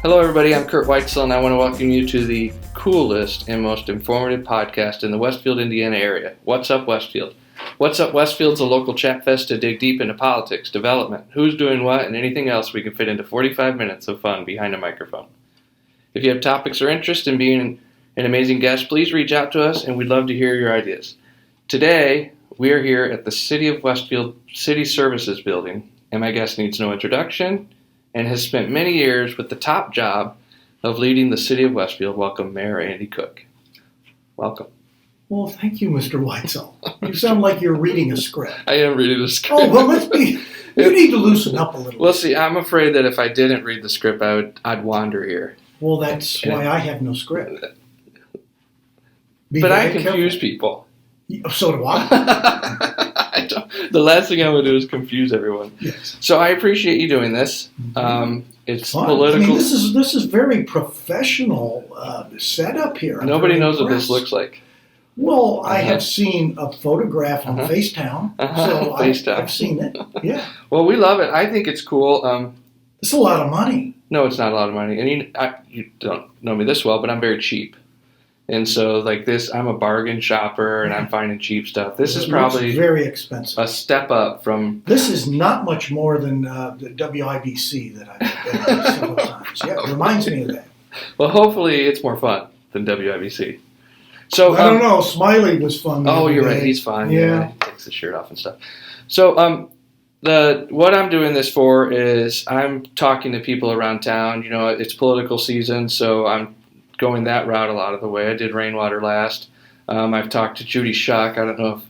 Hello everybody, I'm Kurt Weitzel and I want to welcome you to the coolest and most informative podcast in the Westfield, Indiana area. What's Up Westfield? What's Up Westfield's a local chat fest to dig deep into politics, development, who's doing what, and anything else we can fit into 45 minutes of fun behind a microphone. If you have topics or interest in being an amazing guest, please reach out to us and we'd love to hear your ideas. Today, we are here at the City of Westfield City Services Building, and my guest needs no introduction and has spent many years with the top job of leading the City of Westfield. Welcome, Mayor Andy Cook. Welcome. Well, thank you, Mr. Weitzel. You sound like you're reading a script. I am reading the script. Oh, well, you need to loosen up a little Well, bit. see, I'm afraid that if I didn't read the script, I'd wander here. Well, that's why I have no script. But I confuse people. So do I. The last thing I would do is confuse everyone. Yes. So I appreciate you doing this. It's Fun. political. I mean, this is very professional setup here. Nobody knows what this looks like. Well, I have seen a photograph on FaceTime, so I've seen it. Yeah. Well, we love it. I think it's cool. It's a lot of money. No, it's not a lot of money. And you don't know me this well, but I'm very cheap. And so, like this, I'm a bargain shopper, and I'm finding cheap stuff. This is probably very expensive. A step up from. This is not much more than the WIBC that I've been on several times. Yeah, it reminds me of that. Well, hopefully, it's more fun than WIBC. So I don't know. Smiley was fun. Oh, you're right. He's fun. Yeah. He takes the shirt off and stuff. So what I'm doing this for is I'm talking to people around town. You know, it's political season, so I'm going that route a lot of the way. I did Rainwater last. I've talked to Judy Schuck. I don't know if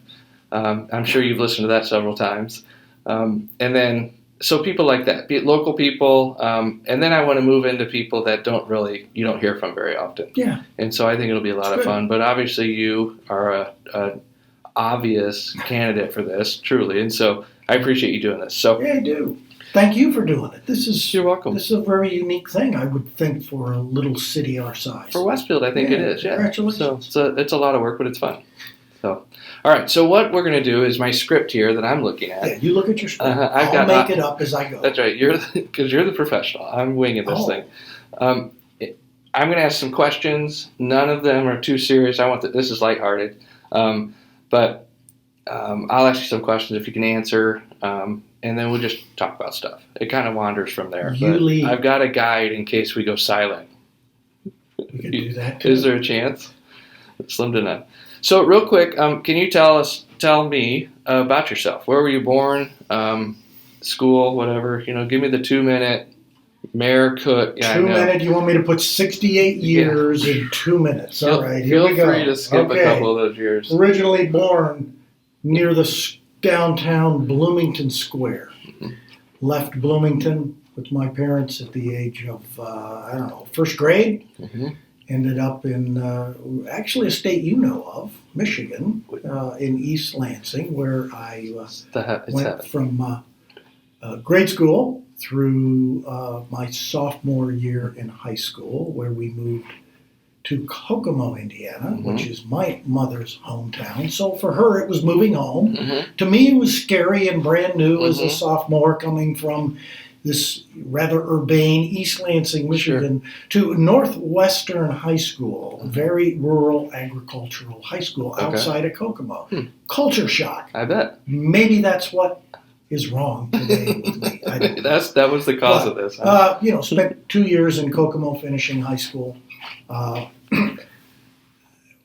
I'm sure you've listened to that several times. And then so people like that, local people. And then I want to move into people that you don't hear from very often. Yeah. And so I think it'll be a lot of fun. But obviously you are a obvious candidate for this, truly. And so I appreciate you doing this. So yeah, I do. Thank you for doing it. You're welcome. This is a very unique thing, I would think, for a little city our size. For Westfield, I think it is. Yeah. Congratulations. So it's a lot of work, but it's fun. So, all right. So what we're going to do is my script here that I'm looking at. Yeah, you look at your script. I'll make it up as I go. That's right. Because you're the professional. I'm winging this thing. I'm going to ask some questions. None of them are too serious. This is lighthearted. But I'll ask you some questions if you can answer. And then we'll just talk about stuff. It kind of wanders from there. Lead. I've got a guide in case we go silent. We can do that too. Is there a chance? Slim to none. So real quick, can you tell me about yourself? Where were you born? School, whatever. You know, give me the 2-minute Mayor Cook. Yeah, 2 minutes. You want me to put 68 years in 2 minutes? All right, here we go. Feel free to skip a couple of those years. Originally born near the downtown Bloomington Square. Mm-hmm. Left Bloomington with my parents at the age of, first grade. Mm-hmm. Ended up in actually a state you know of, Michigan, in East Lansing, where I went from grade school through my sophomore year in high school, where we moved to Kokomo, Indiana, which is my mother's hometown. So for her, it was moving home. Mm-hmm. To me, it was scary and brand new as a sophomore coming from this rather urbane East Lansing, Michigan, to Northwestern High School, very rural agricultural high school outside of Kokomo. Culture shock. I bet. Maybe that's what is wrong today with me. That was the cause of this. Huh? Spent 2 years in Kokomo finishing high school.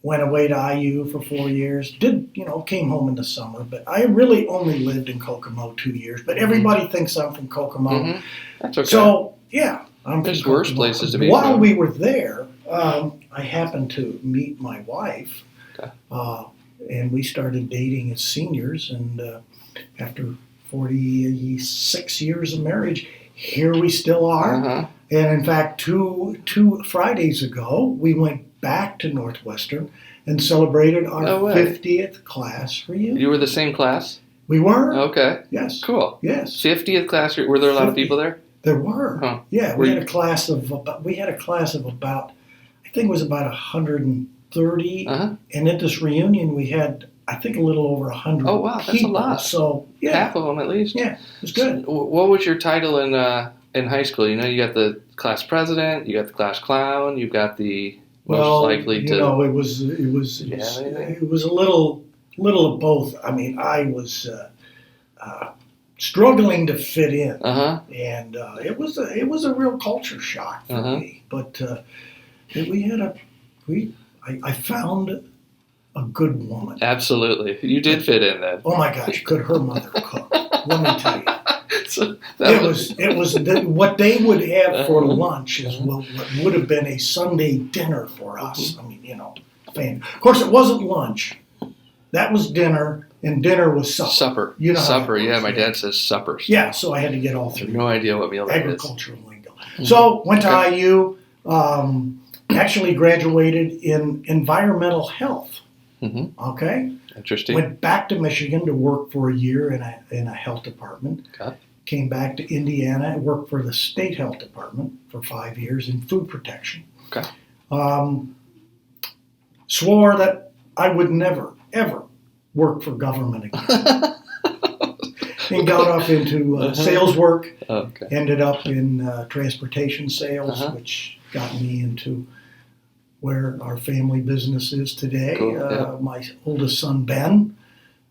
Went away to IU for 4 years. Came home in the summer, but I really only lived in Kokomo 2 years. But everybody thinks I'm from Kokomo. Mm-hmm. That's okay. So, yeah, I'm There's from worse Kokomo. places to be. While we were there, I happened to meet my wife, and we started dating as seniors. And after 46 years of marriage, here we still are. Uh-huh. And in fact, two Fridays ago, we went back to Northwestern and celebrated our 50th class reunion. You were the same class? We were. Okay. Yes. Cool. Yes. 50th class. Were there a lot of people there? There were. Huh. Yeah, we had a class of about, I think it was about 30, Uh-huh. and at this reunion we had, I think, a little over 100 Oh, wow, that's a people. lot. So, yeah. Half of them at least. Yeah, it was good. So, what was your title in high school? You know, you got the class president, you got the class clown, you got the most likely to. It was a little of both. I mean, I was struggling to fit in, and it was a real culture shock for me. But I found a good woman. Absolutely, you did fit in then. Oh my gosh, could her mother cook? Let me tell you. So It was what they would have for lunch is what would have been a Sunday dinner for us. I mean, of course it wasn't lunch. That was dinner, and dinner was supper. Supper. You know supper. Yeah, my dad says suppers. Yeah, so I had to get all I have three. no idea what meal that is. Agricultural lingo. So went to IU. Actually graduated in environmental health. Okay. Interesting. Went back to Michigan to work for a year in a health department. Okay. Came back to Indiana and worked for the state health department for 5 years in food protection. Okay. Swore that I would never, ever work for government again. And got off into sales work. Okay. Ended up in transportation sales, which got me into where our family business is today. Cool. My oldest son, Ben,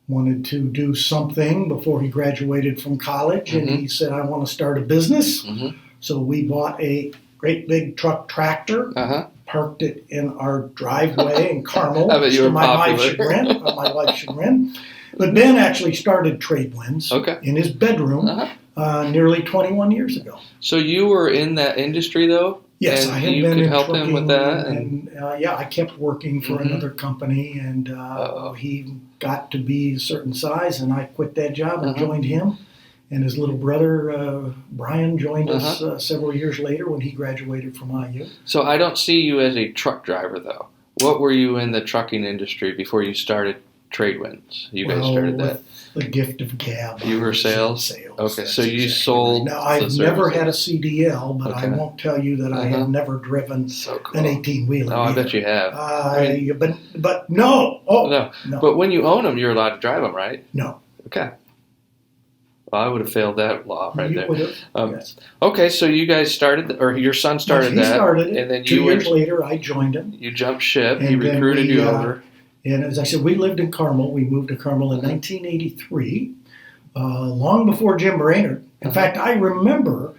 wanted to do something before he graduated from college, and he said, I want to start a business. So we bought a great big truck tractor, parked it in our driveway in Carmel, to my wife's chagrin. But Ben actually started Trade Winds in his bedroom nearly 21 years ago. So you were in that industry, though? Yes, and I had you been could in help trucking, him with that. And I kept working for another company, and he got to be a certain size, and I quit that job and joined him. And his little brother Brian joined us several years later when he graduated from IU. So I don't see you as a truck driver, though. What were you in the trucking industry before you started Trade Winds? You guys started that. The gift of gab. You were sales? Okay, so you sold. Now, I've never had a CDL, but I won't tell you that I have never driven an 18-wheeler. Oh, I bet you have. But no. Oh, no. But when you own them, you're allowed to drive them, right? No. Okay. Well, I would have failed that law right there. Yes. Okay, so you guys started, or your son started that. He started it. And then 2 years later, I joined him. You jumped ship. He recruited you over. And as I said, we lived in Carmel. We moved to Carmel in 1983, long before Jim Brainerd. In fact, I remember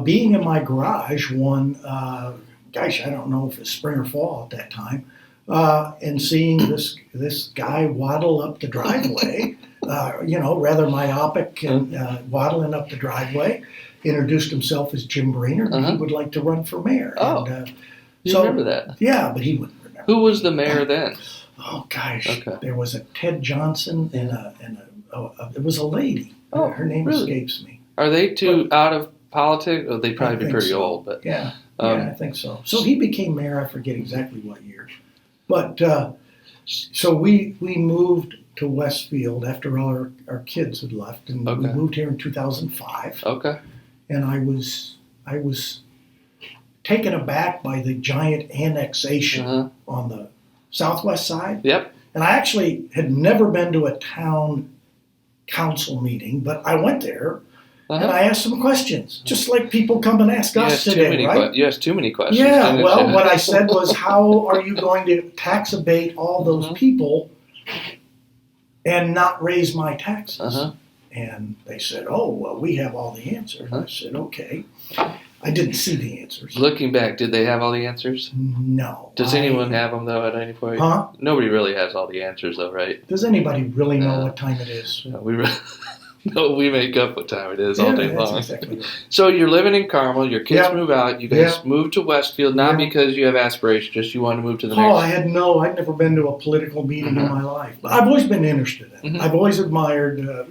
being in my garage one, I don't know if it's spring or fall at that time, and seeing this guy waddle up the driveway, rather myopic and waddling up the driveway, introduced himself as Jim Brainerd, and he would like to run for mayor. Oh, and, you remember that? Yeah, but he wouldn't remember. Who was the mayor then? Oh gosh, there was a Ted Johnson and it was a lady. Her name escapes me. Are they out of politics? Oh, they'd probably be pretty old, but yeah, I think so. So he became mayor. I forget exactly what year, but so we moved to Westfield after all our kids had left, and we moved here in 2005. Okay, and I was taken aback by the giant annexation on the southwest side. Yep. And I actually had never been to a town council meeting, but I went there and I asked some questions, just like people come and ask us today, right? You asked too many questions. Yeah, well, what I said was, how are you going to tax abate all those people and not raise my taxes? And they said, oh, well, we have all the answers. I said, okay. I didn't see the answers. Looking back, did they have all the answers? No. Does anyone have them, though, at any point? Huh? Nobody really has all the answers, though, right? Does anybody really know what time it is? No, we make up what time it is all day long. Exactly right. So you're living in Carmel, your kids move out, you guys move to Westfield, not because you have aspirations, just you want to move to the next. I'd never been to a political meeting in my life. But I've always been interested in it. I've always admired a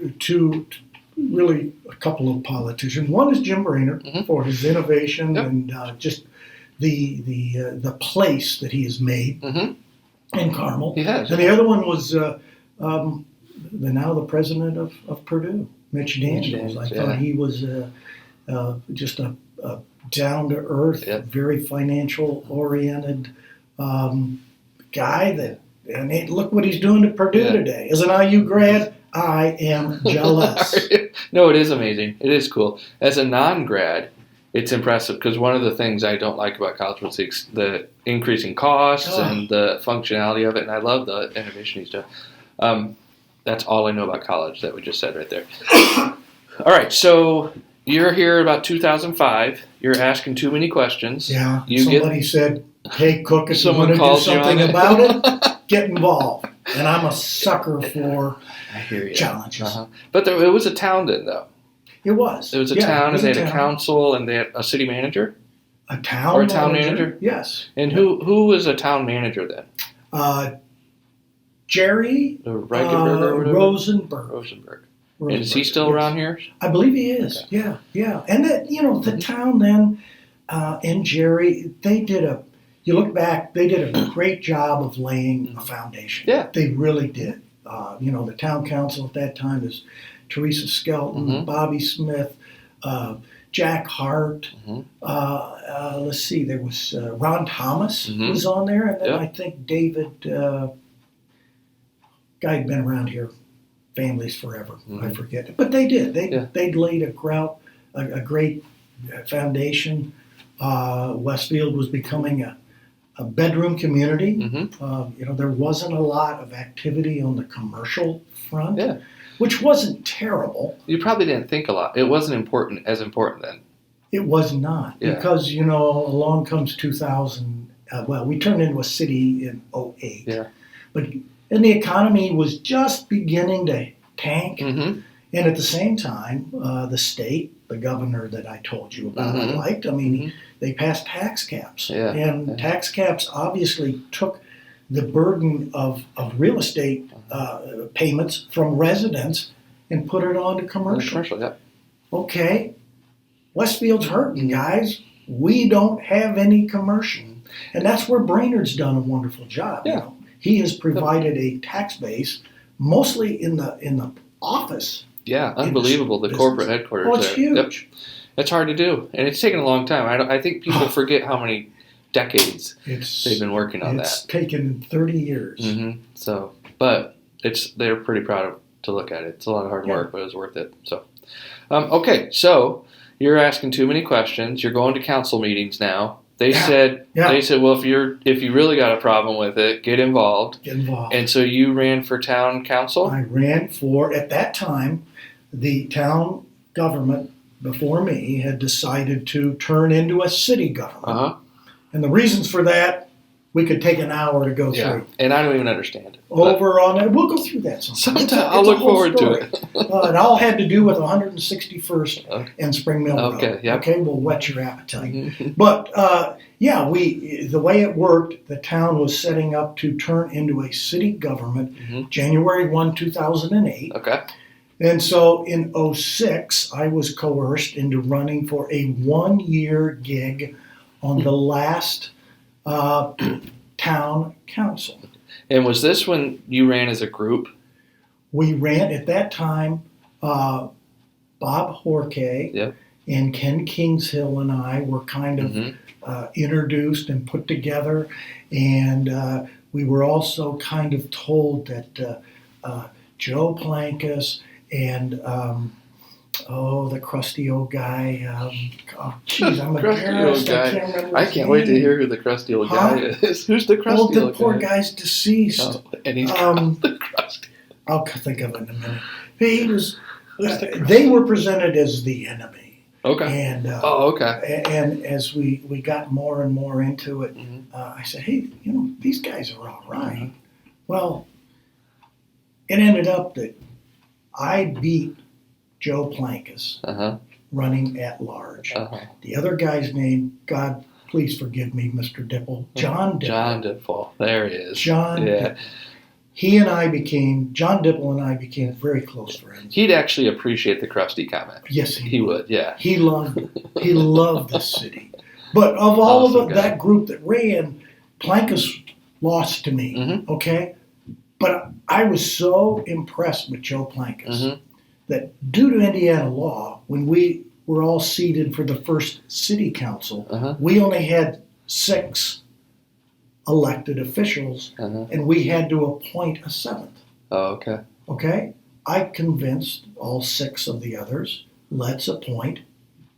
couple of politicians. One is Jim Brainerd for his innovation and just the place that he has made in Carmel. He has. And the other one was now the president of Purdue, Mitch Daniels. I thought he was just a down-to-earth, very financial-oriented guy look what he's doing to Purdue today. As an IU grad, I am jealous. No, it is amazing. It is cool. As a non-grad, it's impressive because one of the things I don't like about college was the increasing costs and the functionality of it, and I love the innovation he's done. That's all I know about college that we just said right there. All right, so you're here about 2005. You're asking too many questions. Yeah, somebody said, hey, Cook, if you want to do something about it, get involved. And I'm a sucker for challenges. Uh-huh. But it was a town then, though. It was. It was a town, and they had a council, and they had a city manager? A town Or a town manager? Yes. And who was a town manager then? Jerry Rosenberg. And is he still around here? I believe he is. Okay. Yeah. And the town then, and Jerry, you look back, they did a great job of laying a foundation. Yeah. They really did. The town council at that time is Teresa Skelton, Bobby Smith, Jack Hart. Let's see, there was Ron Thomas was on there, and then I think David, guy had been around here, families forever. I forget, but they did. They'd laid a great foundation. Westfield was becoming a bedroom community. There wasn't a lot of activity on the commercial front, which wasn't terrible. You probably didn't think a lot. It wasn't as important then. It was not, because, along comes 2000. We turned into a city in 2008. Yeah. And the economy was just beginning to tank. And at the same time, the state, the governor that I told you about, I liked. They passed tax caps. And tax caps obviously took the burden of real estate payments from residents and put it on to commercial. Okay, Westfield's hurting, guys. We don't have any commercial. And that's where Brainerd's done a wonderful job. He has provided a tax base, mostly in the office. Yeah, unbelievable. The corporate headquarters there. It's huge. Yep. It's hard to do, and it's taken a long time. I think people forget how many decades they've been working on that. It's taken 30 years. But they're pretty proud to look at it. It's a lot of hard work, but it was worth it. So, okay, so you're asking too many questions. You're going to council meetings now. They said, well, if you really got a problem with it, get involved. And so you ran for town council? I ran for, at that time, the town government before me had decided to turn into a city government. And the reasons for that, we could take an hour to go through. And I don't even understand it. We'll go through that sometime. I'll look forward to it. It all had to do with 161st and Spring Mill Road. Okay, we'll whet your appetite. But, the way it worked, the town was setting up to turn into a city government January 1, 2008. Okay. And so in 2006, I was coerced into running for a 1-year gig on the last town council. And was this when you ran as a group? We ran at that time. Bob Horkay and Ken Kingshill and I were kind of introduced and put together, and we were also kind of told that Joe Plankus and the crusty old guy. I'm embarrassed. I can't remember. I can't wait to hear who the crusty old guy is. Who's the crusty old guy? The poor guy's deceased. And he's the crusty. I'll think of it in a minute. He was. They were presented as the enemy. Okay. And And as we got more and more into it, I said, hey, these guys are all right. Well, it ended up that I beat Joe Plankus running at large. The other guy's name, God, please forgive me, Mr. Dipple, John Dipple. John Dipple, there he is. John Dipple. John Dipple and I became very close friends. He'd actually appreciate the crusty comment. Yes, he would. Yeah. He loved this city. But of all of that group that ran, Plankus lost to me, okay? But I was so impressed with Joe Plankus that due to Indiana law, when we were all seated for the first city council, we only had 6 elected officials, and we had to appoint a seventh. Oh, okay. Okay? I convinced all 6 of the others, let's appoint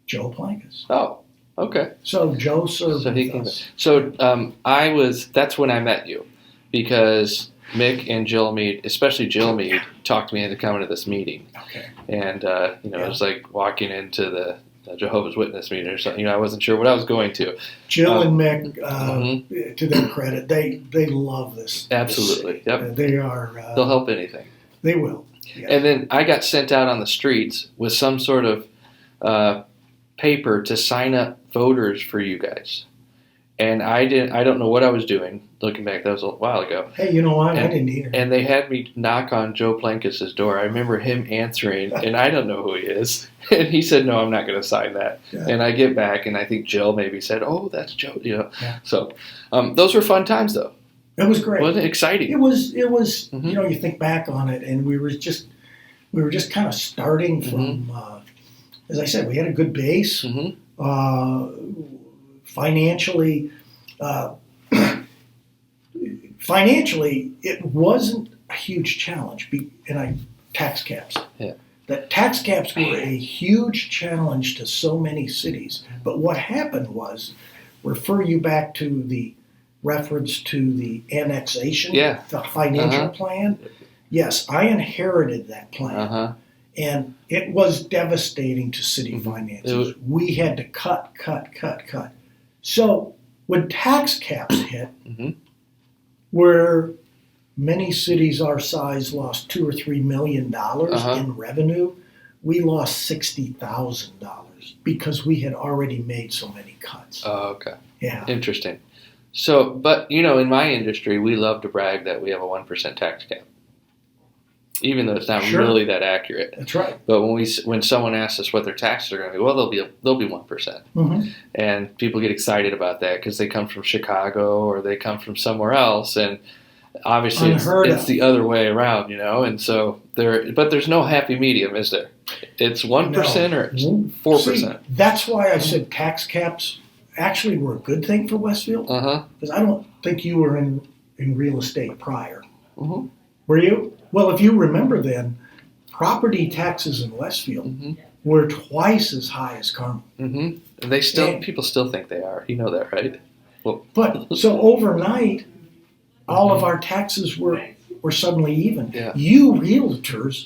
Joe Plankus. Oh, okay. So Joe served with us. So that's when I met you, because Mick and Jill Mead, especially Jill Mead, talked me into coming to this meeting. Okay. And, it was like walking into the Jehovah's Witness meeting or something. I wasn't sure what I was going to. Jill and Mick, to their credit, they love this. Absolutely. This yep. They are. They'll help anything. They will. Yeah. And then I got sent out on the streets with some sort of paper to sign up voters for you guys. And I don't know what I was doing. Looking back, that was a while ago. Hey, you know what? I didn't either. And they had me knock on Joe Plankus' door. I remember him answering, and I don't know who he is. And he said, "No, I'm not going to sign that." Yeah. And I get back, and I think Jill maybe said, "Oh, that's Joe." Yeah. So those were fun times, though. It was great. Wasn't it exciting? It was. You think back on it, and we were just kind of starting from. As I said, we had a good base. Financially, it wasn't a huge challenge. Tax caps. Yeah. The tax caps were a huge challenge to so many cities. But what happened was, refer you back to the reference to the annexation, the financial plan. Yes, I inherited that plan. And it was devastating to city finances. We had to cut. So when tax caps hit, where many cities our size lost $2 or $3 million in revenue, we lost $60,000 because we had already made so many cuts. Oh, okay. Yeah. Interesting. So, but in my industry, we love to brag that we have a 1% tax cap, even though it's not really that accurate. That's right. But when someone asks us what their taxes are going to be, well, they'll be 1%, and people get excited about that because they come from Chicago or they come from somewhere else, and obviously it's the other way around, And so there's no happy medium, is there? It's 1% or 4%. See, that's why I said tax caps actually were a good thing for Westfield, because I don't think you were in real estate prior. Were you? Well, if you remember then, property taxes in Westfield were twice as high as Carmel. And people still think they are. You know that, right? Well, but so overnight, all of our taxes were suddenly even. Yeah. You realtors,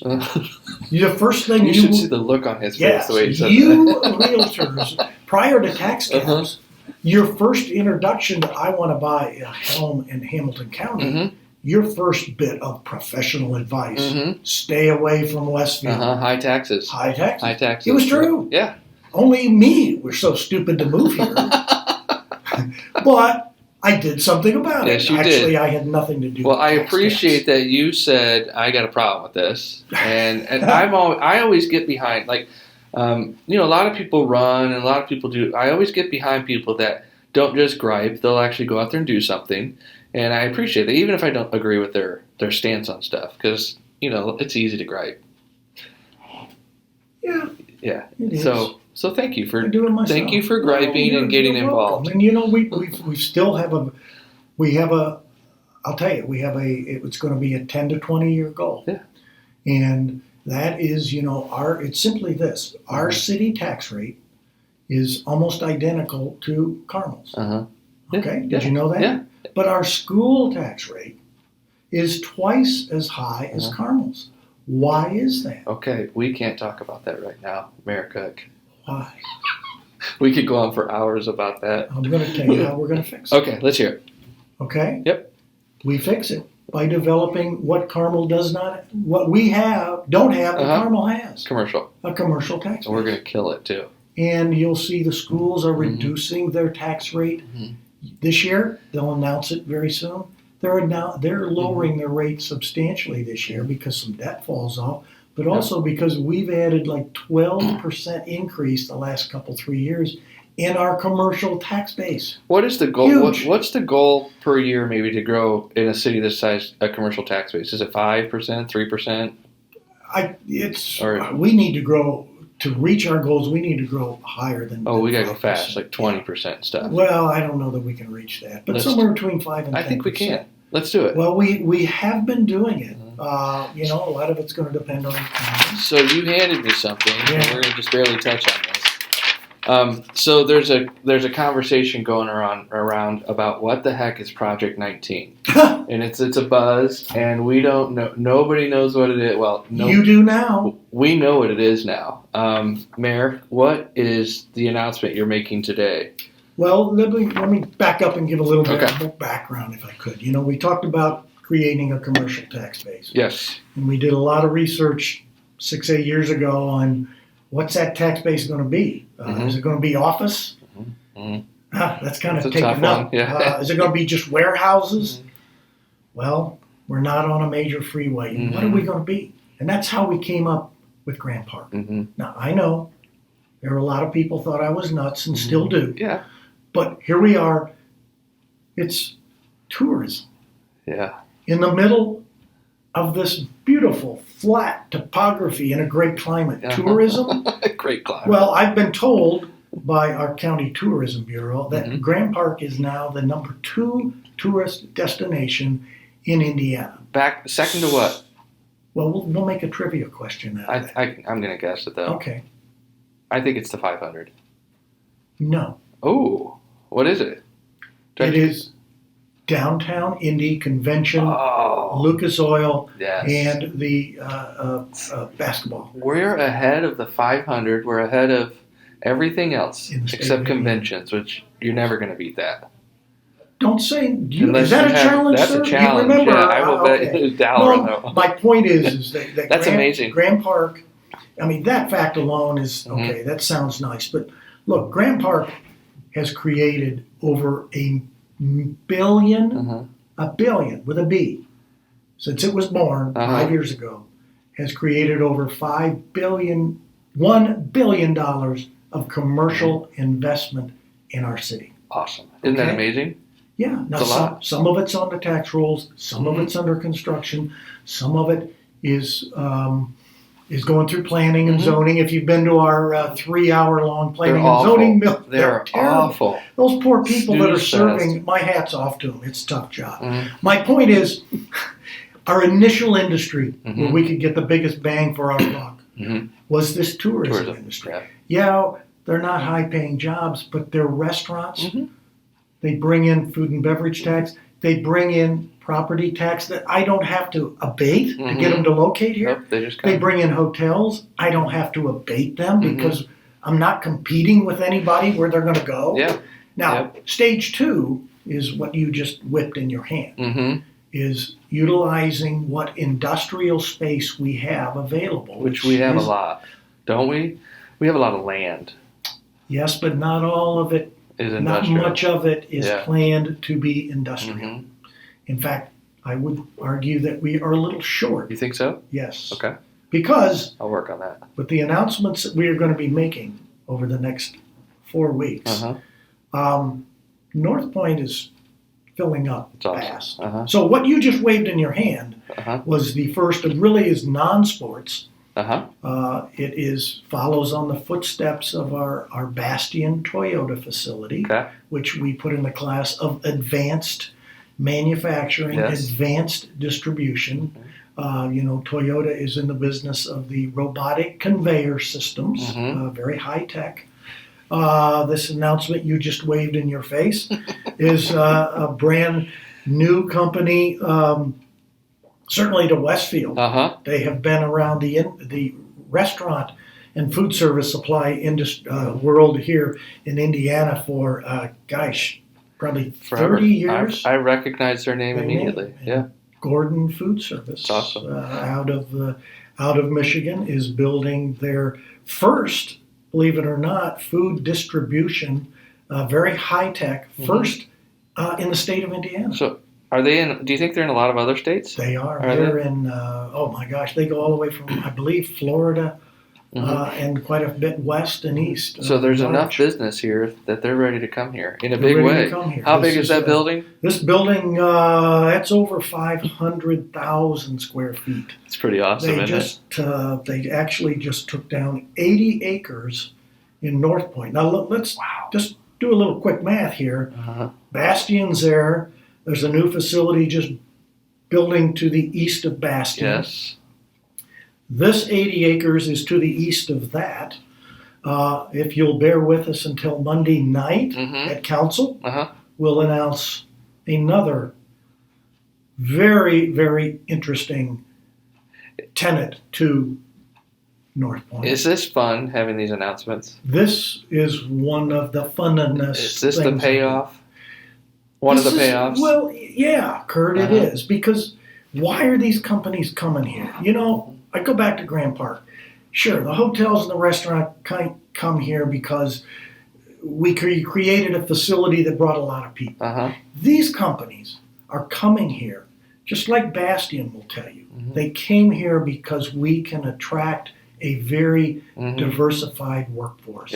the first thing you should see the look on his face the way he said that. Realtors, prior to tax caps, your first introduction to I want to buy a home in Hamilton County, your first bit of professional advice, stay away from Westfield. High taxes. High taxes. High taxes. It was true. Yeah. Only me was so stupid to move here. But I did something about it. Yes, you Actually, did. I had nothing to do Well, with I tax appreciate caps. that you said, I got a problem with this. And I always get behind, a lot of people run and a lot of people do. I always get behind people that don't just gripe. They'll actually go out there and do something. And I appreciate that, even if I don't agree with their stance on stuff, because, it's easy to gripe. Yeah. Yeah. It is. So thank you for you're griping and getting welcome. involved. And we still have it's going to be a 10 to 20 year goal. Yeah. And that is, it's simply this. Our city tax rate is almost identical to Carmel's. Okay? Did you know that? Yeah. But our school tax rate is twice as high as Carmel's. Why is that? Okay, we can't talk about that right now, Mayor Cook. Why? We could go on for hours about that. I'm going to tell you how we're going to fix it. Okay, let's hear it. Okay? Yep. We fix it by developing what Carmel what we don't have that Carmel has. Commercial. A commercial tax rate. And we're going to kill it too. And you'll see the schools are reducing their tax rate this year. They'll announce it very soon. They're lowering their rate substantially this year because some debt falls off, but also because we've added 12% increase the last 3 years in our commercial tax base. What is the goal? Huge. What's the goal per year, maybe, to grow in a city this size a commercial tax base? Is it 5%, 3%? We need to grow to reach our goals, we need to grow higher than. Oh, we got to go 5%. fast, like 20% stuff. Well, I don't know that we can reach that, but somewhere between 5 and 10%. I think we can. Let's do it. Well, we have been doing it. A lot of it's going to depend on the economy. So you handed me something, and we're going to just barely touch on this. So there's a conversation going around about what the heck is Project 19, and it's a buzz, and we don't know. Nobody knows what it is. Well, no, you do now. We know what it is now. Mayor, what is the announcement you're making today? Well, let me back up and give a little bit more background, if I could. We talked about creating a commercial tax base. Yes. And we did a lot of research 6-8 years ago on what's that tax base going to be. Is it going to be office? That's kind of taken up. Yeah. Is it going to be just warehouses? Well, we're not on a major freeway. What are we going to be? And that's how we came up with Grant Park. Now, I know there are a lot of people thought I was nuts and still do. Yeah. But here we are. It's tourism. Yeah. In the middle of this beautiful, flat topography in a great climate. Tourism? Great climate. Well, I've been told by our county tourism bureau that Grant Park is now the number 2 tourist destination in Indiana. Second to what? Well, we'll make a trivia question out of that. I'm going to guess it, though. Okay. I think it's the 500. No. Oh, what is it? It is Downtown Indy Convention, Lucas Oil, and the basketball. We're ahead of the 500. We're ahead of everything else except conventions, which you're never going to beat that. Don't say. Is that a challenge, That's sir? a challenge. You remember? Yeah, I will bet you $1, though. My point is that that's amazing. Grant Park, that fact alone is, okay, that sounds nice. But look, Grant Park has created over a billion, a billion with a B, since it was born 5 years ago, has created over $1 billion of commercial investment in our city. Awesome. Isn't that amazing? Yeah. Now, some of it's on the tax rolls, some of it's under construction, some of it is going through planning and zoning. If you've been to our 3-hour-long planning and zoning mill, they're awful. Those poor people that are serving, my hat's off to them. It's a tough job. My point is, our initial industry, where we could get the biggest bang for our buck, was this tourism industry. Yeah, they're not high-paying jobs, but they're restaurants. They bring in food and beverage tax. They bring in property tax that I don't have to abate to get them to locate here. Nope, they bring in hotels. I don't have to abate them because I'm not competing with anybody where they're going to go. Yeah. Now, stage 2 is what you just whipped in your hand, is utilizing what industrial space we have available. Which we have a lot, don't we? We have a lot of land. Yes, but not all of it. Not much of it is planned to be industrial. In fact, I would argue that we are a little short. You think so? Yes. Okay. Because I'll work on that. With the announcements that we are going to be making over the next 4 weeks, North Point is filling up fast. So what you just waved in your hand was the first of really is non-sports. It follows on the footsteps of our Bastion Toyota facility, which we put in the class of advanced manufacturing, advanced distribution. Toyota is in the business of the robotic conveyor systems, very high tech. This announcement you just waved in your face is a brand new company. Certainly to Westfield. They have been around the restaurant and food service supply industry world here in Indiana for, probably 30 years. I recognize their name immediately. Yeah. Gordon Food Service, that's awesome. out of Michigan, is building their first, believe it or not, food distribution, very high tech, first in the state of Indiana. So, are they in? Do you think they're in a lot of other states? They are. They're in. Oh my gosh, they go all the way from, I believe, Florida, and quite a bit west and east. So there's large. enough business here that they're ready to come here in a They're big ready way. to come here. How This big is that building? This building, that's over 500,000 square feet. It's pretty awesome, They actually just took down 80 acres in North Point. Now let's just do a little quick math here. Bastion's there. There's a new facility just building to the east of Bastion. Yes. This 80 acres is to the east of that. If you'll bear with us until Monday night at council, we'll announce another very, very interesting tenant to North Point. Is this fun, having these announcements? This is one of the funnest Is this the payoff? One of the payoffs? Well, yeah, Kurt, it is. Because why are these companies coming here? You know, I go back to Grand Park. Sure, the hotels and the restaurant come here because we created a facility that brought a lot of people. These companies are coming here, just like Bastion will tell you. They came here because we can attract a very diversified workforce.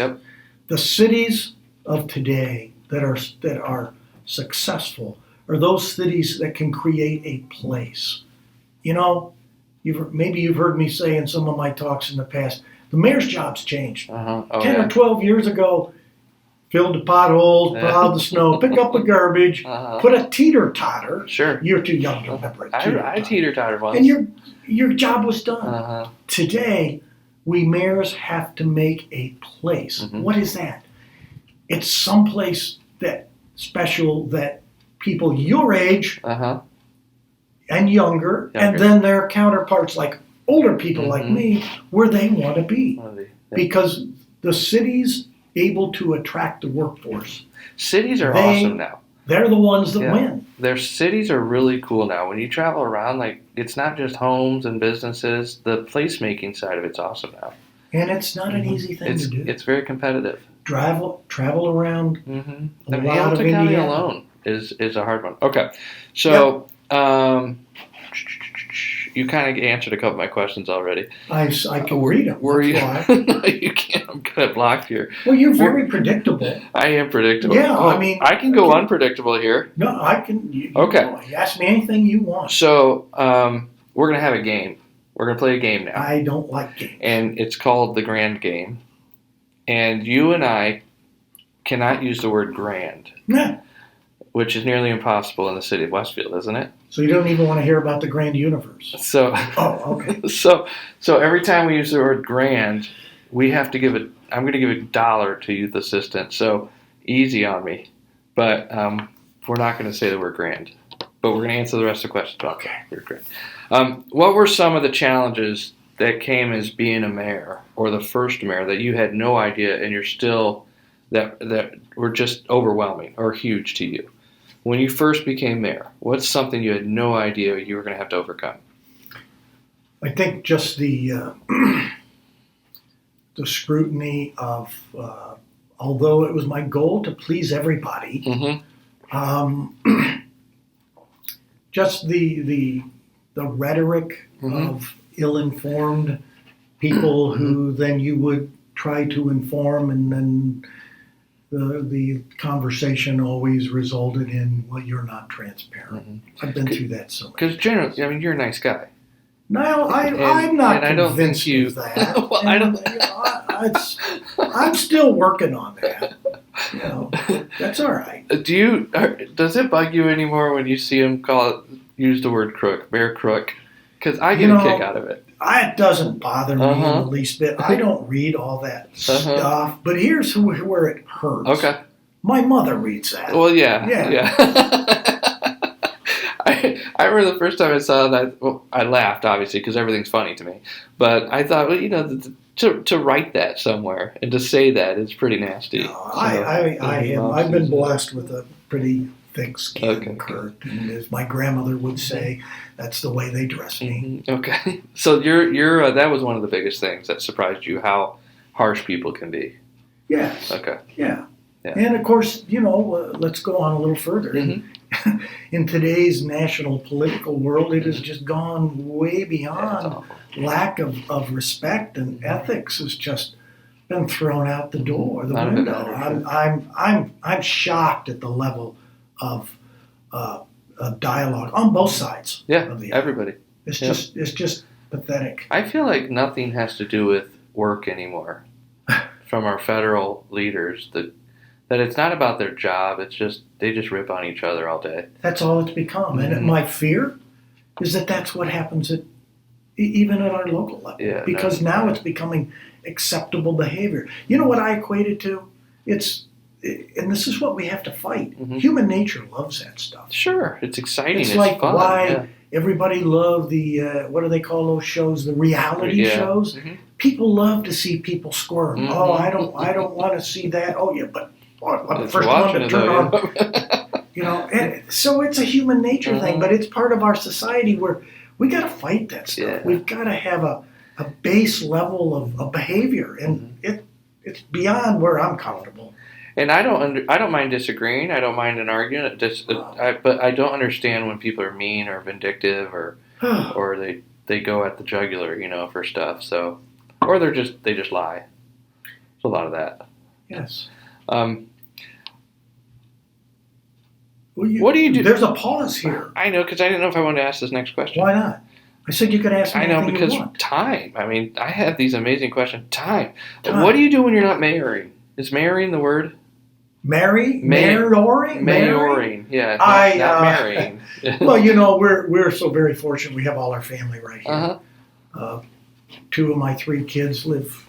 The cities of today that are successful are those cities that can create a place. You know, maybe you've heard me say in some of my talks in the past, the mayor's job's changed. 10 or 12 years ago, fill the potholes, plow the snow, pick up the garbage, put a teeter-totter. Sure. You're too young to remember it. I teeter-tottered once. And your job was done. Today, we mayors have to make a place. What is that? It's someplace that special that people your age and younger, and then their counterparts like older people like me, where they want to be. Because the city's able to attract the workforce. Cities are awesome now. They're the ones that win. Their cities are really cool now. When you travel around, like, it's not just homes and businesses. The placemaking side of it's awesome now. And it's not an easy thing to do. It's very competitive. Travel around a lot Hamilton of County Indiana. alone is a hard one. Okay, so you kind of answered a couple of my questions already. I can read them. Were you? Why. You can't. I'm kind of blocked here. Well, you're very predictable. I am predictable. Yeah, I mean, I can go unpredictable here. No, I can. You ask me anything you want. So we're gonna have a game. We're gonna play a game now. I don't like games. And it's called the Grand Game. And you and I cannot use the word grand. Yeah. Which is nearly impossible in the city of Westfield, isn't it? So you don't even want to hear about the grand universe. So okay. So every time we use the word grand, we have to give it. I'm going to give $1 to youth assistant. So easy on me, but we're not going to say the word grand. But we're going to answer the rest of the questions. Okay. You're great. What were some of the challenges that came as being a mayor or the first mayor that you had no idea and you're still that were just overwhelming or huge to you? When you first became mayor, what's something you had no idea you were going to have to overcome? I think just the scrutiny of, although it was my goal to please everybody, just the rhetoric of ill-informed people who then you would try to inform, and then the conversation always resulted in, well, you're not transparent. I've been through that so much. Because generally, I mean, you're a nice guy. No, I'm not convinced of that. Well, I don't. I'm still working on that. You know, that's all right. Does it bug you anymore when you see him use the word crook, Mayor Crook? Because I get a kick out of it. It doesn't bother me in the least bit. I don't read all that stuff. But here's where it hurts. Okay. My mother reads that. Well, yeah. I remember the first time I saw that. Well, I laughed obviously because everything's funny to me. But I thought, well, to write that somewhere and to say that is pretty nasty. I've been blessed with a pretty thick skin, Kurt. And as my grandmother would say, that's the way they dress me. Okay. So you're that was one of the biggest things that surprised you, how harsh people can be. Yes. Okay. Yeah. And of course, let's go on a little further. in today's national political world, it has just gone way beyond lack of respect, and ethics has just been thrown out the door, the window. I'm shocked at the level of dialogue on both sides. Yeah, of the everybody. It's just pathetic. I feel like nothing has to do with work anymore from our federal leaders. That it's not about their job. It's just they just rip on each other all day. That's all it's become. And my fear is that that's what happens even at our local level. Yeah, because now it's becoming acceptable behavior. You know what I equate it to? And this is what we have to fight. Human nature loves that stuff. Sure, it's exciting. It's like fun. why everybody loved the, what do they call those shows? The reality shows. People love to see people squirm. Oh, I don't want to see that. Oh, yeah, but I'm the first one to turn on. And so it's a human nature thing, but it's part of our society where we got to fight that stuff. Yeah. We've got to have a base level of behavior, and it's beyond where I'm comfortable. And I don't mind disagreeing. I don't mind an argument. But I don't understand when people are mean or vindictive or they go at the jugular, for stuff. So, or they just lie. There's a lot of that. Yes. What do you do? There's a pause here. I know, because I didn't know if I wanted to ask this next question. Why not? I said you could ask me anything because you want. time. I mean, I have these amazing questions. Time. What do you do when you're not mayoring? Is mayoring the word? Mayoring? Mayoring. Yeah, not marrying. Well, we're so very fortunate. We have all our family right here. Two of my three kids live,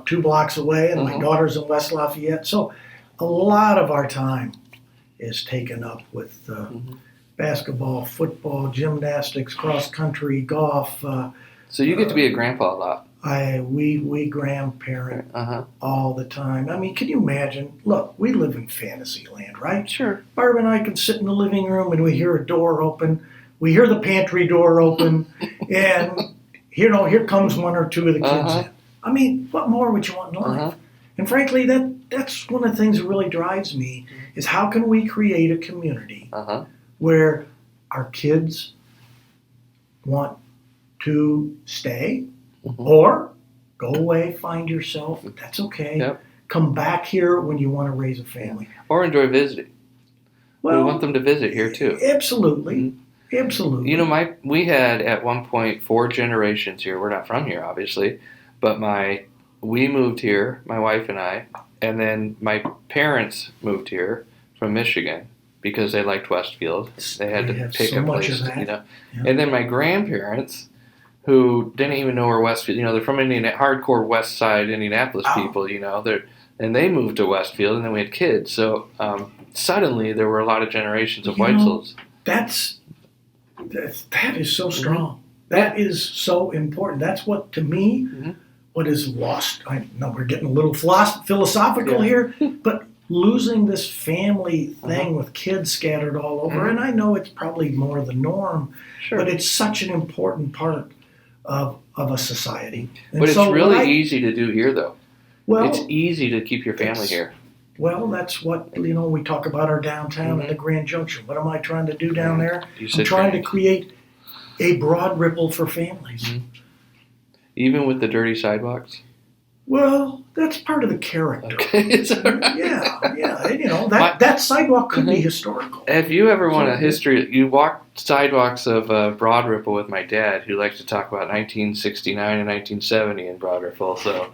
2 blocks away, and my daughter's in West Lafayette. So a lot of our time is taken up with basketball, football, gymnastics, cross country, golf. So you get to be a grandpa a lot. We grandparent all the time. I mean, can you imagine? Look, we live in fantasy land, right? Sure. Barb and I can sit in the living room and we hear a door open. We hear the pantry door open, and here comes one or two of the kids in. I mean, what more would you want in life? And frankly, that's one of the things that really drives me is how can we create a community where our kids want to stay or go away, find yourself. That's okay. Yep. Come back here when you want to raise a family. Or enjoy visiting. Well, we want them to visit here too. Absolutely. Absolutely. We had at one point 4 generations here. We're not from here, obviously, but we moved here, my wife and I, and then my parents moved here from Michigan because they liked Westfield. They had to pick a place, Yeah. And then my grandparents, who didn't even know where Westfield, they're from hardcore West Side Indianapolis people, and they moved to Westfield, and then we had kids. So suddenly there were a lot of generations of Weitzel's. That is so strong. That is so important. That's what, to me, what is lost. I know we're getting a little philosophical here, but losing this family thing with kids scattered all over, and I know it's probably more the norm, but it's such an important part of a society. And but it's really easy to do here, though. Well, it's easy to keep your family here. Well, that's what, we talk about our downtown and the Grand Junction. What am I trying to do down there? I'm trying to create a broad ripple for families. Even with the dirty sidewalks? Well, that's part of the character. Okay. Is that right? Yeah. That sidewalk could be historical. If you ever want a history, you walked sidewalks of Broad Ripple with my dad, who likes to talk about 1969 and 1970 in Broad Ripple. So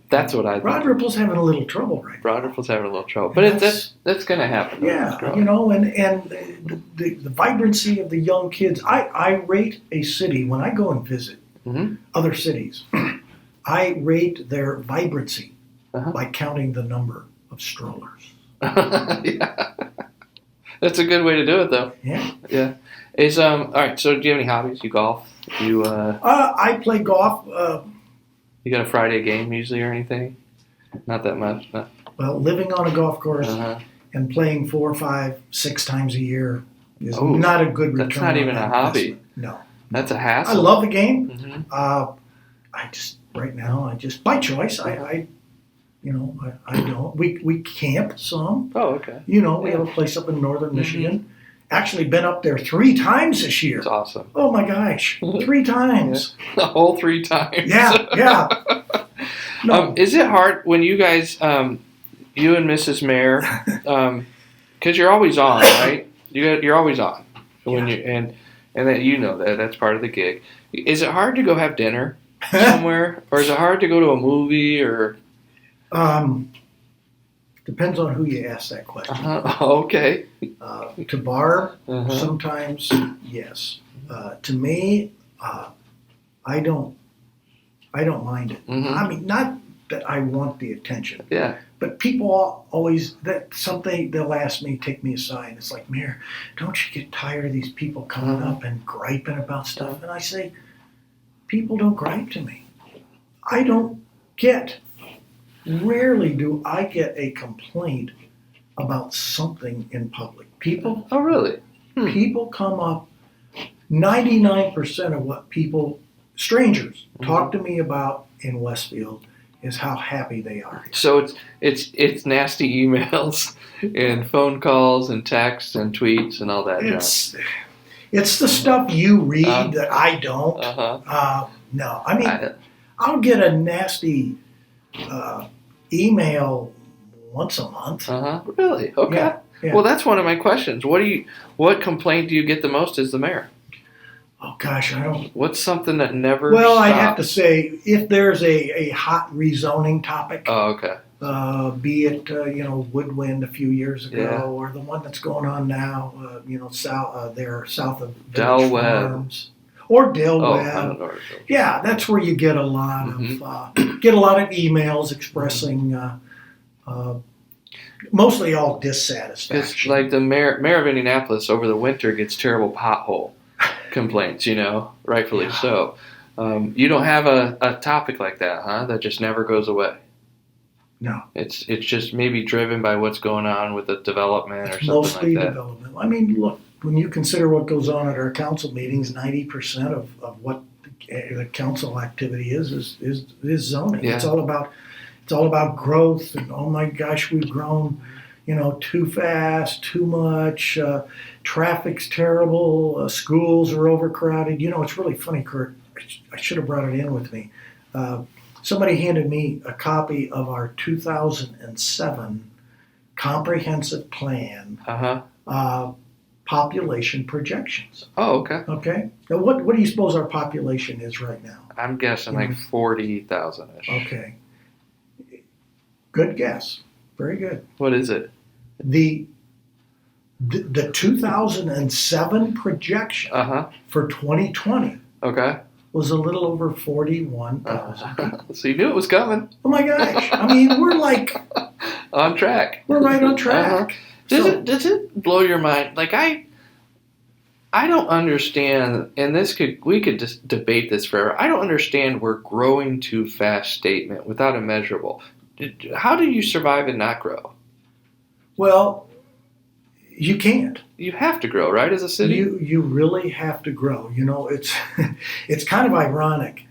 that's what I think. Broad Ripple's having a little trouble right now. Broad Ripple's having a little trouble. But that's going to happen. Yeah, and the vibrancy of the young kids. I rate a city, when I go and visit other cities, I rate their vibrancy by counting the number of strollers. Yeah. That's a good way to do it, though. Yeah. Yeah. All right, so do you have any hobbies? You golf? I play golf. You got a Friday game usually or anything? Not that much. No. Well, living on a golf course and playing 4, 5, 6 times a year is not a good return. That's not even a hobby. No. That's a hassle. I love the game. Right now, by choice, I I don't. We camp some. Oh, okay. We have a place up in northern Michigan. Actually been up there 3 times this year. That's awesome. Oh my gosh, 3 times. The whole 3 times. Yeah. No. Is it hard when you guys, you and Mrs. Mayor, because you're always on, right? You're always on when you and that that's part of the gig. Is it hard to go have dinner somewhere, or is it hard to go to a movie, or? Depends on who you ask that question. Okay. To Barb, sometimes yes. To me, I don't mind it. I mean, not that I want the attention. Yeah. But people always they'll ask me, take me aside, and it's like, Mayor, don't you get tired of these people coming up and griping about stuff? And I say, people don't gripe to me. Rarely do I get a complaint about something in public. People. Oh, really? People come up. 99% of what strangers, talk to me about in Westfield is how happy they are. So it's nasty emails and phone calls and texts and tweets and all that junk. It's the stuff you read that I don't. No, I mean, I'll get a nasty email once a month. Really? Okay. Yeah. Well, that's one of my questions. What complaint do you get the most as the mayor? Oh gosh, I don't. What's something that never? Well, stops? I have to say, if there's a hot rezoning topic. Oh, okay. Be it Woodwind a few years ago, Yeah. or the one that's going on now, south of Del Village Webb. Farms, or Del Oh, Webb. I don't know. Yeah, that's where you get a lot of emails expressing mostly all dissatisfaction. It's like the mayor of Indianapolis over the winter gets terrible pothole complaints. Rightfully so. You don't have a topic like that, huh? That just never goes away. No, it's just maybe driven by what's going on with the development or something mostly like that. Development. I mean, look, when you consider what goes on at our council meetings, 90% of what the council activity is zoning. Yeah. It's all about growth, and oh my gosh, we've grown, too fast, too much. Traffic's terrible. Schools are overcrowded. It's really funny, Kurt. I should have brought it in with me. Somebody handed me a copy of our 2007 comprehensive plan population projections. Oh, okay. Okay. Now, what do you suppose our population is right now? I'm guessing like 40,000-ish. Okay. Good guess. Very good. What is it? The 2007 projection for 2020 Okay. was a little over 41,000. So you knew it was coming. Oh my gosh. I mean, we're like on track. We're right on track. Does it blow your mind? Like I don't understand, and we could just debate this forever. I don't understand where growing too fast statement without a measurable. How do you survive and not grow? Well, you can't. You have to grow, right, as a city? You really have to grow. It's kind of ironic.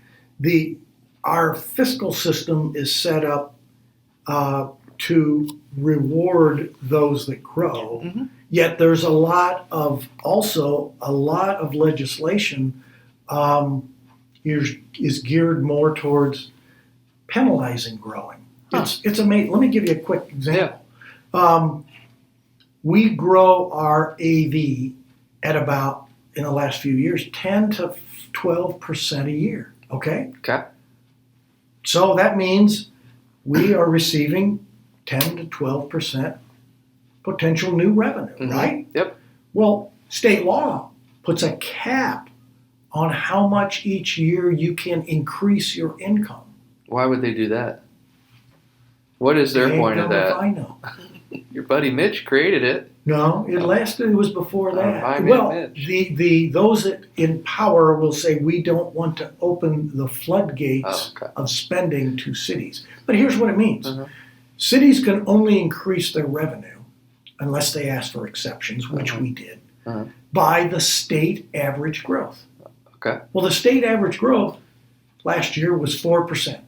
Our fiscal system is set up to reward those that grow. Mm-hmm. Yet there's a lot of legislation is geared more towards penalizing growing. It's amazing. Let me give you a quick example. Yeah. We grow our AV at about, in the last few years, 10 to 12% a year. Okay? Okay. So that means we are receiving 10 to 12% potential new revenue, right? Yep. Well, state law puts a cap on how much each year you can increase your income. Why would they do that? What is their point of that? I know. Your buddy Mitch created it. No, it was before that. Mitch. Those that in power will say we don't want to open the floodgates of spending to cities. But here's what it means. Cities can only increase their revenue, unless they ask for exceptions, which we did, by the state average growth. Okay. Well, the state average growth last year was 4%.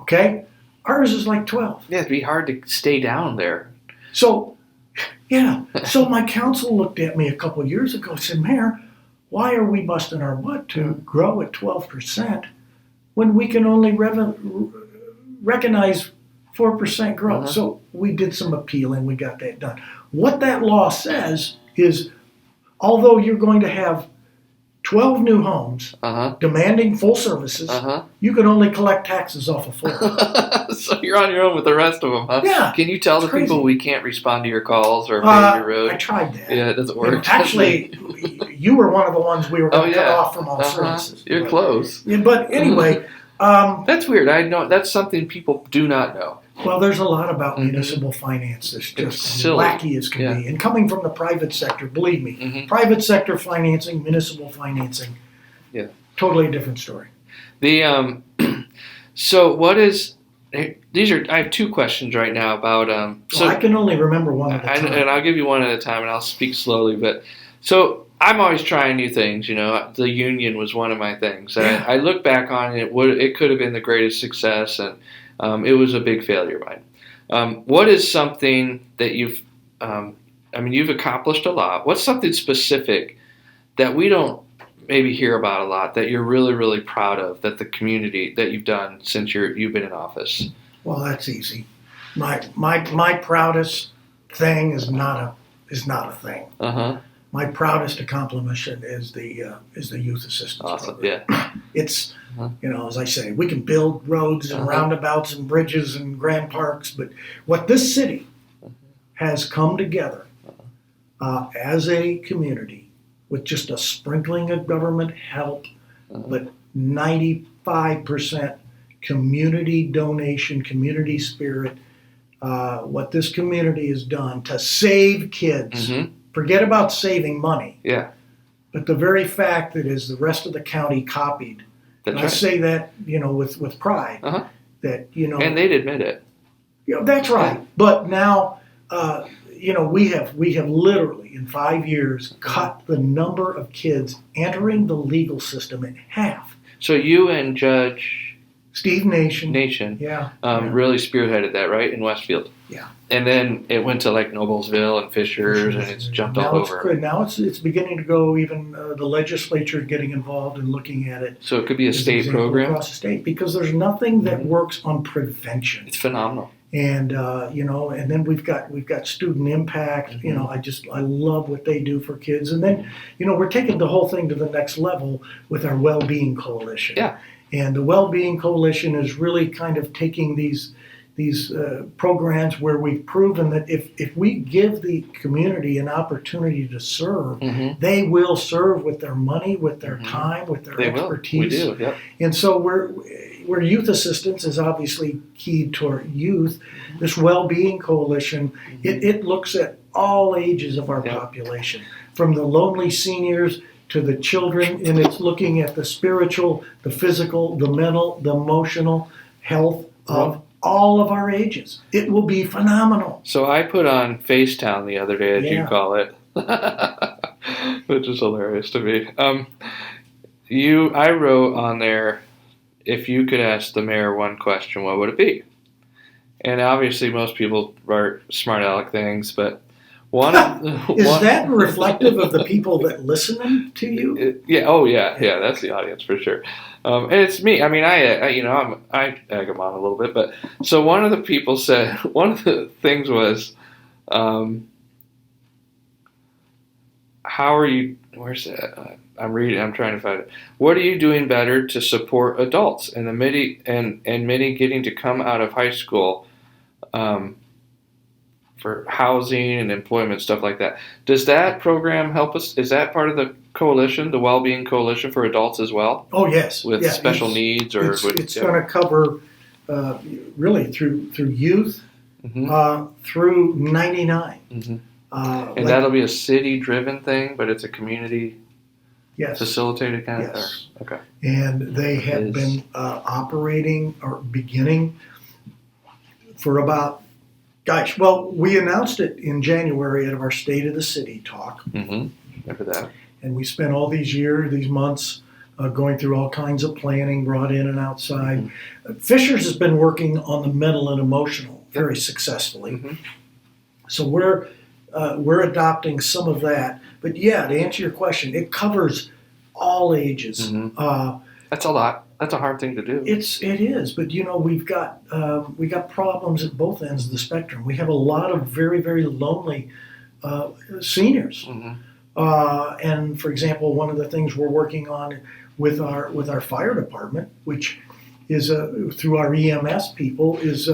Okay? Ours is like 12. Yeah, it'd be hard to stay down there. So, yeah. So my council looked at me a couple of years ago and said, Mayor, why are we busting our butt to grow at 12% when we can only recognize 4% growth? So we did some appealing. We got that done. What that law says is, although you're going to have 12 new homes demanding full services, you can only collect taxes off of 4. So you're on your own with the rest of them, huh? Yeah. Can you tell the crazy. people we can't respond to your calls or pay your road? I tried that. Yeah, it doesn't work. Actually, you were one of the ones we were going to cut off from all services. You're close. Yeah, but anyway. That's weird. I know that's something people do not know. Well, there's a lot about municipal finance that's just wacky as can be. And coming from the private sector, believe me, private sector financing, municipal financing, totally different story. The so what is these are? I have 2 questions right now about. So I can only remember one at a time, and I'll give you one at a time, and I'll speak slowly. But so I'm always trying new things. You know, the union was one of my things. And I look back on it. It could have been the greatest success, and it was a big failure of mine. What is something that you've you've accomplished a lot. What's something specific that we don't maybe hear about a lot that you're really, really proud of that the community that you've done since you've been in office? Well, that's easy. My proudest thing is not a thing. My proudest accomplishment is the youth assistance program. Yeah. It's as I say, we can build roads and roundabouts and bridges and grand parks, but what this city has come together as a community with just a sprinkling of government help, but 95% community donation, community spirit. What this community has done to save kids. Forget about saving money. Yeah. But the very fact that as the rest of the county copied, That's I right. say that with pride. That and they'd admit it. That's right. But now we have literally in 5 years cut the number of kids entering the legal system in half. So you and Judge Steve Nation, really spearheaded that, right, in Westfield. Yeah. And then it went to like Noblesville and Fishers, and it's jumped all over. Now it's beginning to go. Even the legislature getting involved and looking at it. So it could be a state program across the state, because there's nothing that works on prevention. It's phenomenal. And and then we've got student impact. I love what they do for kids. And then we're taking the whole thing to the next level with our Well-Being Coalition. Yeah. And the Well-Being Coalition is really kind of taking these programs where we've proven that if we give the community an opportunity to serve, they will serve with their money, with their time, with their expertise. We do, yep. And so where youth assistance is obviously keyed toward youth, this Well-Being Coalition, it looks at all ages of our population, from the lonely seniors to the children, and it's looking at the spiritual, the physical, the mental, the emotional health of all of our ages. It will be phenomenal. So I put on Facetown the other day, as you call it, which is hilarious to me. I wrote on there, if you could ask the mayor one question, what would it be? And obviously most people write smart aleck things, but that reflective of the people that listen to you? Yeah, that's the audience for sure. And it's me. I mean, I egg them on a little bit, but so one of the people said, one of the things was, how are you? Where's that? I'm reading. I'm trying to find it. What are you doing better to support adults and many getting to come out of high school? For housing and employment, stuff like that. Does that program help us? Is that part of the coalition, the Well-Being Coalition for adults as well? Oh, yes. With special needs? It's going to cover really through youth through 99. And that'll be a city-driven thing, but it's a community facilitated kind of thing? Okay. And they have been operating or beginning for about we announced it in January at our State of the City talk. Remember that. And we spent all these months going through all kinds of planning, brought in and outside. Fisher's has been working on the mental and emotional very successfully. So we're adopting some of that. But yeah, to answer your question, it covers all ages. That's a lot. That's a hard thing to do. It is, but we've got problems at both ends of the spectrum. We have a lot of very, very lonely seniors. And for example, one of the things we're working on with our fire department, which is through our EMS people, is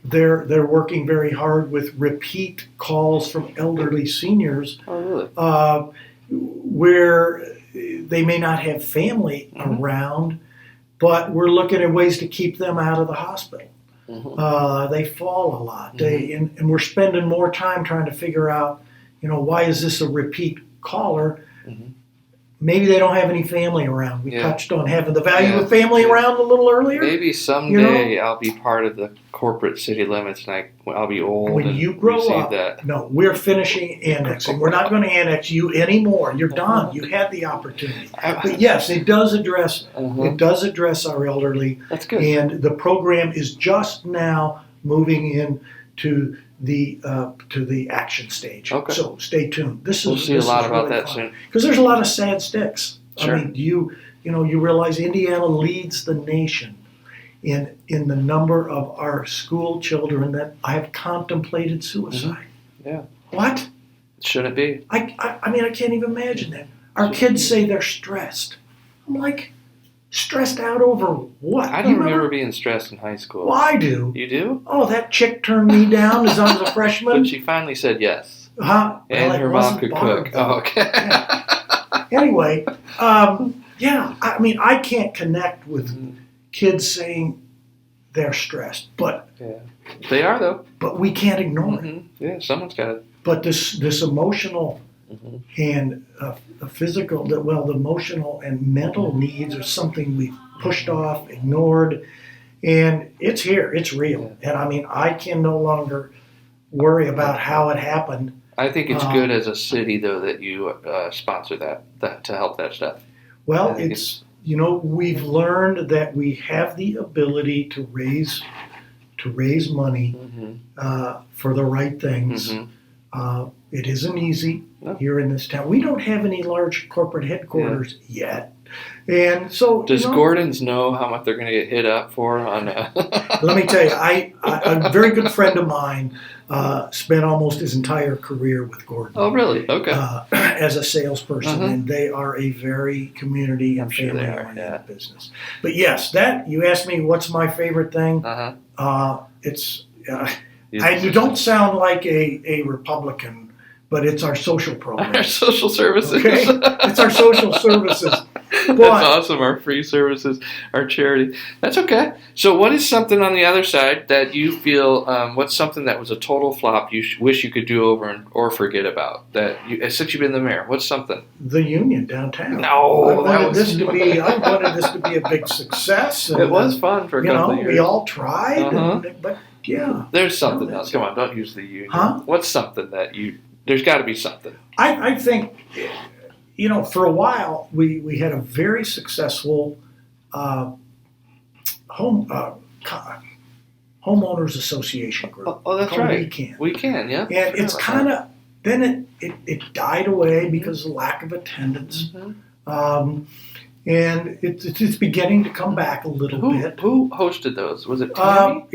they're working very hard with repeat calls from elderly seniors. Oh, really? Where they may not have family around, but we're looking at ways to keep them out of the hospital. They fall a lot. And we're spending more time trying to figure out, why is this a repeat caller? Maybe they don't have any family around. We touched on having the value of family around a little earlier. Maybe someday I'll be part of the corporate city limits, and I'll be old. When you grow up, that. No, we're finishing annexing. We're not going to annex you anymore. You're done. You had the opportunity. But yes, it does address our elderly. That's good. And the program is just now moving into the action stage. Okay. So stay tuned. We'll see a lot about that soon. Because there's a lot of sad sticks. Sure. I mean, you realize Indiana leads the nation in the number of our school children that have contemplated suicide. Yeah. What? Shouldn't be. I mean, I can't even imagine that. Our kids say they're stressed. I'm like, stressed out over what? I don't remember being stressed in high school. Well, I do. You do? Oh, that chick turned me down as I was a freshman. But she finally said yes. Huh? And well, her mom could cook. Oh, okay. Yeah. Anyway, yeah, I mean, I can't connect with kids saying they're stressed, but they are though. But we can't ignore it. Yeah, someone's got it. But this emotional and physical, the emotional and mental needs are something we've pushed off, ignored, and it's here. It's real, and I mean, I can no longer worry about how it happened. I think it's good as a city, though, that you sponsor that to help that stuff. Well, we've learned that we have the ability to raise money for the right things. It isn't easy here in this town. We don't have any large corporate headquarters yet, and so does Gordon's know how much they're going to get hit up for? On Let me tell you, a very good friend of mine spent almost his entire career with Gordon. Oh, really? Okay. As a salesperson, and they are a very community and family-oriented business. But yes, that you asked me, what's my favorite thing? It's I don't sound like a Republican, but it's our social program. Our social services. Okay, it's our social services. But, that's awesome. Our free services, our charity. That's okay. So what is something on the other side that you feel, what's something that was a total flop you wish you could do over or forget about? Since you've been the mayor, what's something? The Union downtown. No, I wanted this to be a big success. And, it was fun for a couple of years. We all tried, but yeah. There's something else. Come on, don't use the Union. Huh? What's something that there's got to be something. I think... for a while, we had a very successful homeowners association group. Oh, that's right. We Can, yeah. And it's kind of, then it died away because of lack of attendance. And it's beginning to come back a little bit. Who hosted those? Was it Tammy?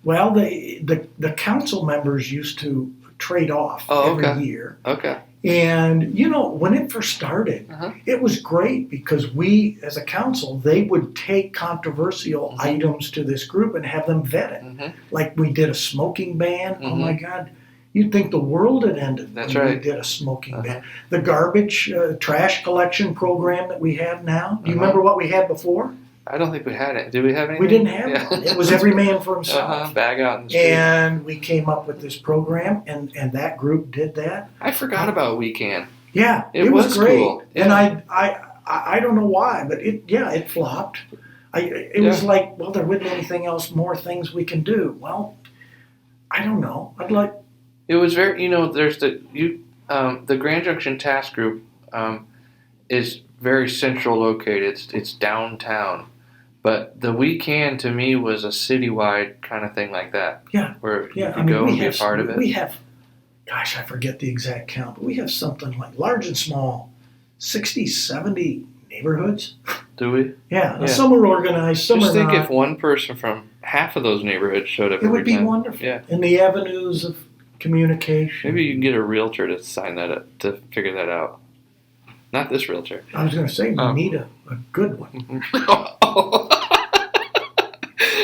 The council members used to trade off every year. Okay. And, when it first started, it was great because we, as a council, they would take controversial items to this group and have them vetted. Like we did a smoking ban. Oh, my God. You'd think the world had ended when we did a smoking ban. The garbage, trash collection program that we have now. Do you remember what we had before? I don't think we had it. Did we have anything? We didn't have one. It was every man for himself. Bag out in the street. And we came up with this program, and that group did that. I forgot about We Can. Yeah, it was great. Cool. Yeah. And I don't know why, but it flopped. It was like, well, there wasn't anything else, more things we can do. Well, I don't know. It was very, there's the Grand Junction Task Group is very central located. It's downtown. But the weekend to me was a citywide kind of thing like that. Yeah. Where you Yeah, could go and be a part of it. We have, gosh, I forget the exact count, but we have something like large and small, 60, 70 neighborhoods. Do we? Yeah, now some are organized, some Just are think not. if one person from half of those neighborhoods showed up It would be time. wonderful. Yeah. And the avenues of communication. Maybe you can get a realtor to sign that up, to figure that out. Not this realtor. I was going to say, we need a good one.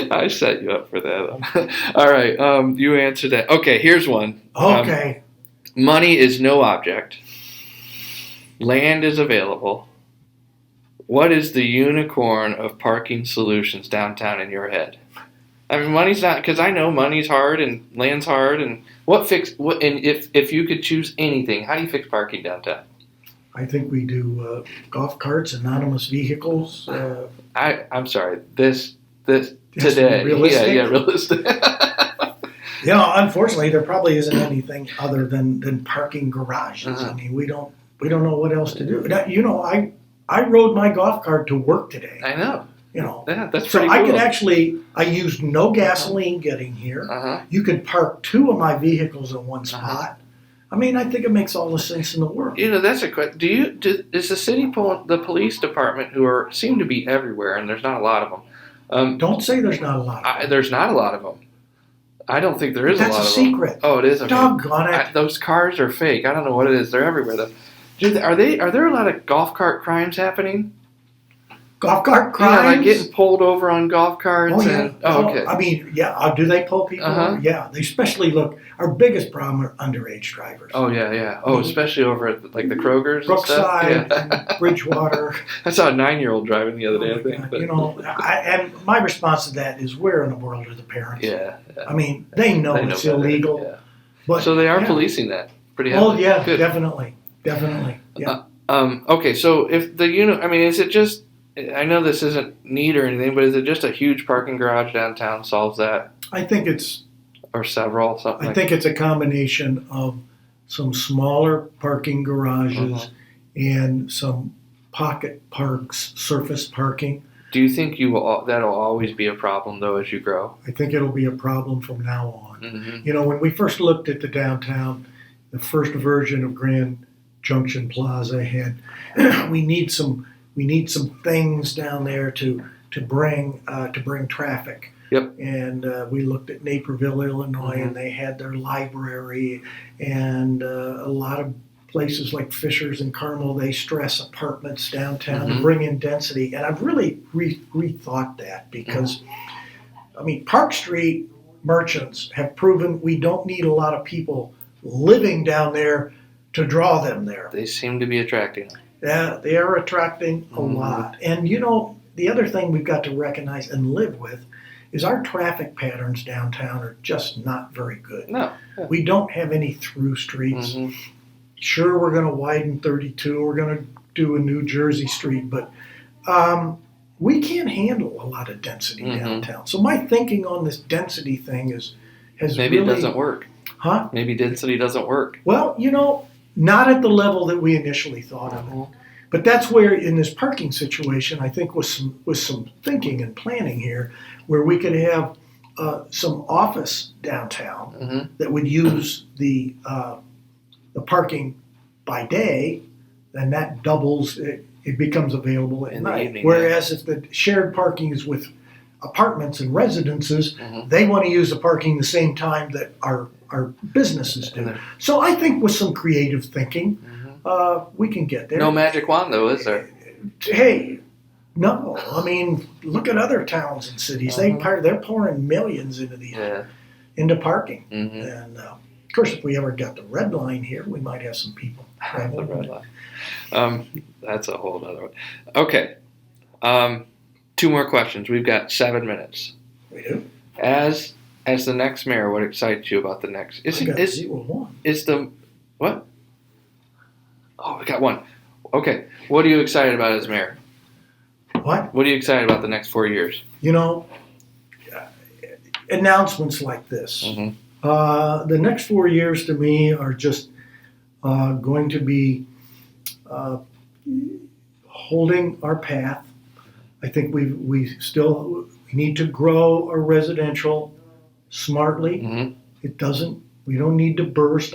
I set you up for that. All right, you answered that. Okay, here's one. Okay. Money is no object. Land is available. What is the unicorn of parking solutions downtown in your head? I mean, money's not, because I know money's hard and land's hard. And and if you could choose anything, how do you fix parking downtown? I think we do golf carts, anonymous vehicles. I'm sorry. This today. Realistic? Yeah, realistic. Unfortunately, there probably isn't anything other than parking garages. I mean, we don't know what else to do. Now, I rode my golf cart to work today. I know. Yeah, that's so pretty cool. I used no gasoline getting here. You could park two of my vehicles in one spot. I mean, I think it makes all the sense in the world. That's a question. Is the city the police department, who seem to be everywhere, and there's not a lot of them? Don't say there's not a lot of them. There's not a lot of them. I don't think there is a lot of them. That's a secret. Oh, it is? Okay. Doggone it. Those cars are fake. I don't know what it is. They're everywhere, though. Are there a lot of golf cart crimes happening? Golf cart crimes? Yeah, like getting pulled over on golf carts. Oh, yeah. Okay. I mean, yeah. Do they pull people over? Yeah. They especially our biggest problem are underage drivers. Oh, yeah. Oh, especially over at the Kroger's Brookside and stuff. Yeah. and Bridgewater. I saw a 9-year-old driving the other day, I think. But. And my response to that is, where in the world are the parents? Yeah. I mean, they know it's illegal. Yeah. But, so they are policing that pretty heavily. Oh, yeah, good. Definitely. Yeah. Okay, so if is it just, I know this isn't neat or anything, but is it just a huge parking garage downtown solves that? I think it's... Or several, something I think it's a combination of some smaller parking garages and some pocket parks, surface parking. Do you think that'll always be a problem, though, as you grow? I think it'll be a problem from now on. Mm-hmm. When we first looked at the downtown, the first version of Grand Junction Plaza had, we need some things down there to bring traffic. Yep. And we looked at Naperville, Illinois, and they had their library, and a lot of places like Fisher's and Carmel, they stress apartments downtown to bring in density. And I've really rethought that because, I mean, Park Street merchants have proven we don't need a lot of people living down there to draw them there. They seem to be attracting them. Yeah, they are attracting a lot. And, the other thing we've got to recognize and live with is our traffic patterns downtown are just not very good. No. Yeah. We don't have any through streets. Sure, we're going to widen 32. We're going to do a New Jersey street, but we can't handle a lot of density downtown. So my thinking on this density thing has maybe really... it doesn't work. Huh? Maybe density doesn't work. Well, not at the level that we initially thought of it. But that's where, in this parking situation, I think with some thinking and planning here, where we could have some office downtown that would use the parking by day, then that doubles. It becomes available at night. The evening, Whereas if the shared parking is with apartments and residences, they want to use the parking the same time that our businesses do. So I think with some creative thinking, we can get there. No magic wand, though, is there? Hey, no. I mean, look at other towns and cities. They're pouring millions into parking. And of course, if we ever got the red line here, we might have some people. The red line. That's a whole other one. Okay. 2 more questions. We've got 7 minutes. We do. As the next mayor, what excites you about the next? Is the what? Oh, we got one. Okay. What are you excited about as mayor? What? What are you excited about the next 4 years? Announcements like this. The next 4 years to me are just going to be holding our path. I think we still need to grow our residential smartly. Mm-hmm. We don't need to burst.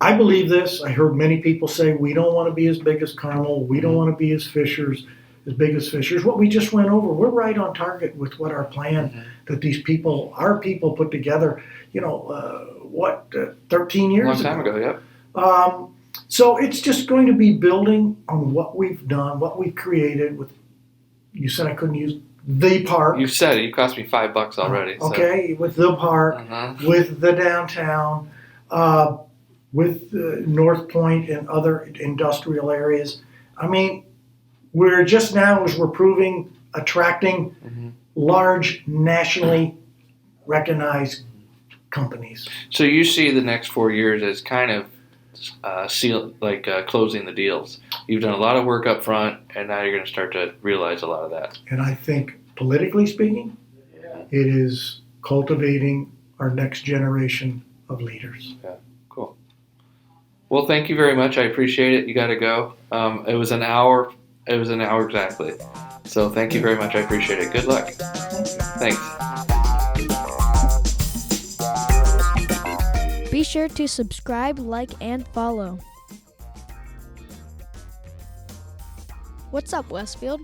I believe this. I heard many people say we don't want to be as big as Carmel. We don't want to be as big as Fishers. What we just went over, we're right on target with what our plan that our people put together, 13 years Long time ago, yep. So it's just going to be building on what we've done, what we've created with, you said I couldn't use the park. You said it. You cost me $5 already. Okay, with the park, with the downtown, with North Point and other industrial areas. I mean, we're just now, as we're proving, attracting large, nationally recognized companies. So you see the next 4 years as kind of closing the deals. You've done a lot of work up front, and now you're going to start to realize a lot of that. And I think, politically speaking, it is cultivating our next generation of leaders. Yeah, cool. Well, thank you very much. I appreciate it. You got to go. It was an hour. It was an hour exactly. So thank you very much. I appreciate it. Good luck. Thanks. Be sure to subscribe, like, and follow. What's up, Westfield?